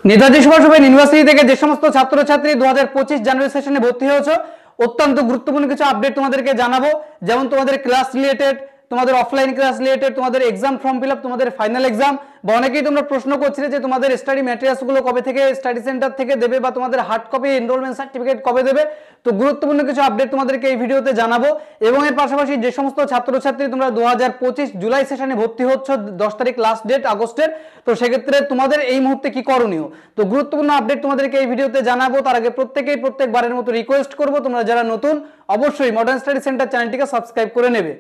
Netaji Subhash university থেকে যে সমস্ত ছাত্রছাত্রী 2025 জানুয়ারি সেশনে ভর্তি হয়েছে অত্যন্ত গুরুত্বপূর্ণ কিছু আপডেট তোমাদেরকে জানাবো। যেমন তোমাদের ক্লাস রিলেটেড, তোমাদের অফলাইন ক্লাস রিলেটেড, তোমাদের এক্সাম ফর্ম ফিল আপ, তোমাদের ফাইনাল এক্সাম, বা অনেকেই তোমরা প্রশ্ন করছিলে যে তোমাদের স্টাডি ম্যাটেরিয়ালস গুলো কবে থেকে স্টাডি সেন্টার থেকে দেবে বা তোমাদের হার্ড কপি এনরোলমেন্ট সার্টিফিকেট কবে দেবে। তো গুরুত্বপূর্ণ কিছু আপডেট তোমাদেরকে এই ভিডিওতে জানাবো। এবং এর পাশাপাশি যে সমস্ত ছাত্রছাত্রী তোমরা 2025 জুলাই সেশনে ভর্তি হচ্ছ, 10 তারিখ লাস্ট ডেট আগস্টের, তো সেক্ষেত্রে তোমাদের এই মুহূর্তে কি করণীয়, তো গুরুত্বপূর্ণ আপডেট তোমাদেরকে এই ভিডিওতে জানাবো। তার আগে প্রত্যেকবারের মতো রিকোয়েস্ট করবো, তোমরা যারা নতুন অবশ্যই মডার্ন স্টাডি সেন্টার চ্যানেলটিকে সাবস্ক্রাইব করে নেবে।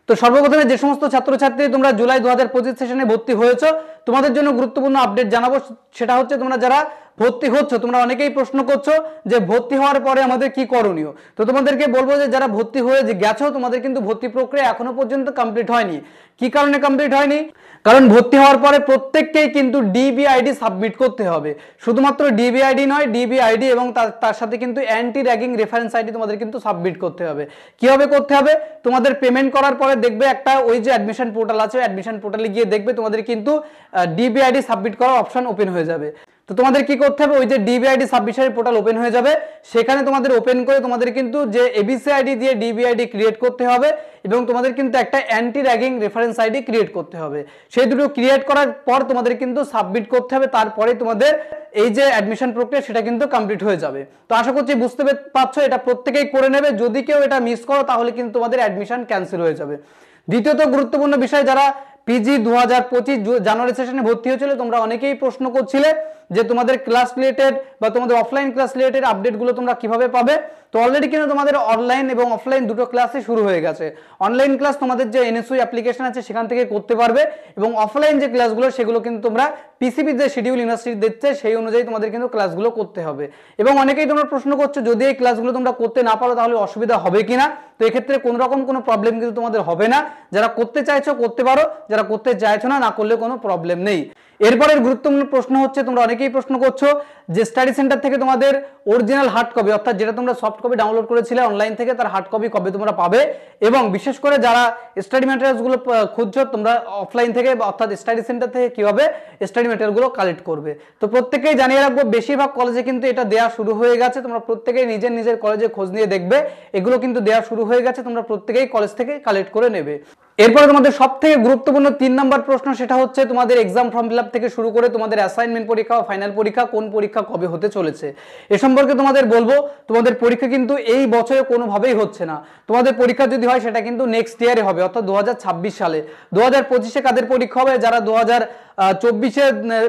তো সর্বপ্রথমে যে সমস্ত ছাত্রছাত্রী তোমরা জুলাই 2025 সেশনে ভর্তি হয়েছো, তোমাদের জন্য গুরুত্বপূর্ণ আপডেট জানাবো। সেটা হচ্ছে তোমরা যারা ভর্তি হচ্ছ, তোমরা অনেকেই প্রশ্ন করছো যে ভর্তি হওয়ার পরে আমাদের কি করণীয়। তো তোমাদেরকে বলবো যে যারা ভর্তি হয়ে যে গেছো, তোমাদের কিন্তু ভর্তি প্রক্রিয়া এখনো পর্যন্ত কমপ্লিট হয়নি। কি কারণে কমপ্লিট হয়নি? কারণ ভর্তি হওয়ার পরে প্রত্যেককেই কিন্তু ডিবিআইডি সাবমিট করতে হবে। শুধুমাত্র ডিবিআইডি নয়, ডিবিআইডি এবং তার সাথে কিন্তু অ্যান্টি র্যাগিং রেফারেন্স আইডি তোমাদের কিন্তু সাবমিট করতে হবে। কিভাবে করতে হবে? তোমাদের পেমেন্ট করার পরে দেখবে একটা ওই যে অ্যাডমিশন পোর্টাল আছে, অ্যাডমিশন পোর্টালে গিয়ে দেখবে তোমাদের কিন্তু ডিবিআইডি সাবমিট করার অপশন ওপেন হয়ে যাবে। তো তোমাদের কি করতে হবে? ওই যে ডিবিআইডি সাবমিশনের পোর্টাল ওপেন হয়ে যাবে, সেখানে তোমাদের ওপেন করে তোমাদের কিন্তু যে এবিসি আইডি দিয়ে ডিবিআইডি ক্রিয়েট করতে হবে এবং তোমাদের কিন্তু একটা anti ragging reference ID create করতে হবে। সেই দুটো ক্রিয়েট করার পর তোমাদের কিন্তু সাবমিট করতে হবে, তারপরে তোমাদের এই যে অ্যাডমিশন প্রক্রিয়া সেটা কিন্তু কমপ্লিট হয়ে যাবে। তো আশা করছি বুঝতে পারছো, এটা প্রত্যেকেই করে নেবে। যদি কেউ এটা মিস করো তাহলে কিন্তু তোমাদের অ্যাডমিশন ক্যান্সেল হয়ে যাবে। দ্বিতীয়ত গুরুত্বপূর্ণ বিষয়, যারা পিজি 2025 জানুয়ারি সেশনে ভর্তি হয়েছিল, তোমরা অনেকেই প্রশ্ন করছিলে যে তোমাদের ক্লাস রিলেটেড বা তোমাদের অফলাইন ক্লাস রিলেটেড আপডেটগুলো তোমরা কিভাবে পাবে। তো অলরেডি কিন্তু তোমাদের অনলাইন এবং অফলাইন দুটো ক্লাসই শুরু হয়ে গেছে। অনলাইন ক্লাস তোমাদের যে এনএসইউ অ্যাপ্লিকেশন আছে সেখান থেকে করতে পারবে, এবং অফলাইন যে ক্লাসগুলো সেগুলো কিন্তু তোমরা পিসিবি যে শিডিউল ইউনিভার্সিটি দিচ্ছে সেই অনুযায়ী তোমাদের কিন্তু ক্লাসগুলো করতে হবে। এবং অনেকেই তোমরা প্রশ্ন করছো যদি এই ক্লাসগুলো তোমরা করতে না পারো তাহলে অসুবিধা হবে কিনা। তো এক্ষেত্রে কোনো রকম কোনো প্রবলেম কিন্তু তোমাদের হবে না। যারা করতে চাইছো করতে পারো, যারা করতে চাইছো না, না করলে কোনো প্রবলেম নেই। এরপরের গুরুত্বপূর্ণ প্রশ্ন হচ্ছে, তোমরা অনেকেই প্রশ্ন করছো যে স্টাডি সেন্টার থেকে তোমাদের অরিজিনাল হার্ড কপি, অর্থাৎ যেটা তোমরা সফট কপি ডাউনলোড করেছিলে অনলাইন থেকে, তার হার্ড কপি কবে তোমরা পাবে। এবং বিশেষ করে যারা স্টাডি ম্যাটেরিয়ালসগুলো খুঁজছো তোমরা অফলাইন থেকে, অর্থাৎ স্টাডি সেন্টার থেকে কিভাবে স্টাডি ম্যাটেরিয়ালগুলো কালেক্ট করবে। তো প্রত্যেকেই জানিয়ে রাখবো, বেশিরভাগ কলেজে কিন্তু এটা দেওয়া শুরু হয়ে গেছে। তোমরা প্রত্যেকেই নিজের কলেজে খোঁজ নিয়ে দেখবে, এগুলো কিন্তু দেওয়া শুরু হয়ে গেছে। তোমরা প্রত্যেকেই কলেজ থেকে কালেক্ট করে নেবে। এরপরে তোমাদের সব থেকে গুরুত্বপূর্ণ 3 নম্বর প্রশ্ন, সেটা হচ্ছে তোমাদের এক্সাম ফর্ম ফিল আপ থেকে শুরু করে তোমাদের অ্যাসাইনমেন্ট পরীক্ষা ও ফাইনাল পরীক্ষা, কোন পরীক্ষা কবে হতে চলেছে। এ সম্পর্কে তোমাদের বলবো, তোমাদের পরীক্ষা কিন্তু এই বছরে কোনোভাবেই হচ্ছে না। তোমাদের পরীক্ষা যদি হয় সেটা কিন্তু নেক্সট ইয়ারে হবে, অর্থাৎ 2026 সালে। 2025-এ কাদের পরীক্ষা হবে? যারা 2024-এ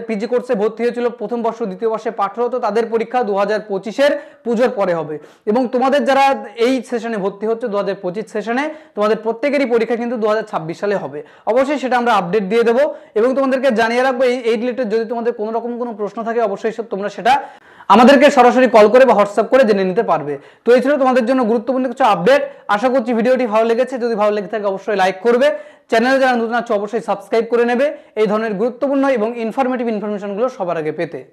পিজি কোর্সে ভর্তি হয়েছিল প্রথম বর্ষ দ্বিতীয় বর্ষে পাঠরত, তাদের পরীক্ষা 2025-এর পুজোর পরে হবে। এবং তোমাদের যারা এই সেশনে ভর্তি হচ্ছে 2025 সেশনে, তোমাদের প্রত্যেকেরই পরীক্ষা কিন্তু 2026 সালে হবে। অবশ্যই সেটা আমরা আপডেট দিয়ে দেবো এবং তোমাদেরকে জানিয়ে রাখবো। এই রিলেটেড যদি তোমাদের কোনো রকম কোনো প্রশ্ন থাকে অবশ্যই তোমরা সেটা আমাদেরকে সরাসরি কল করে বা হোয়াটসঅ্যাপ করে জেনে নিতে পারবে। তো এই ছিল তোমাদের জন্য গুরুত্বপূর্ণ কিছু আপডেট। আশা করছি ভিডিওটি ভালো লেগেছে। যদি ভালো লেগে থাকে অবশ্যই লাইক করবে, চ্যানেলে যারা নতুন আছো অবশ্যই সাবস্ক্রাইব করে নেবে এই ধরনের গুরুত্বপূর্ণ এবং ইনফরমেটিভ ইনফরমেশনগুলো সবার আগে পেতে।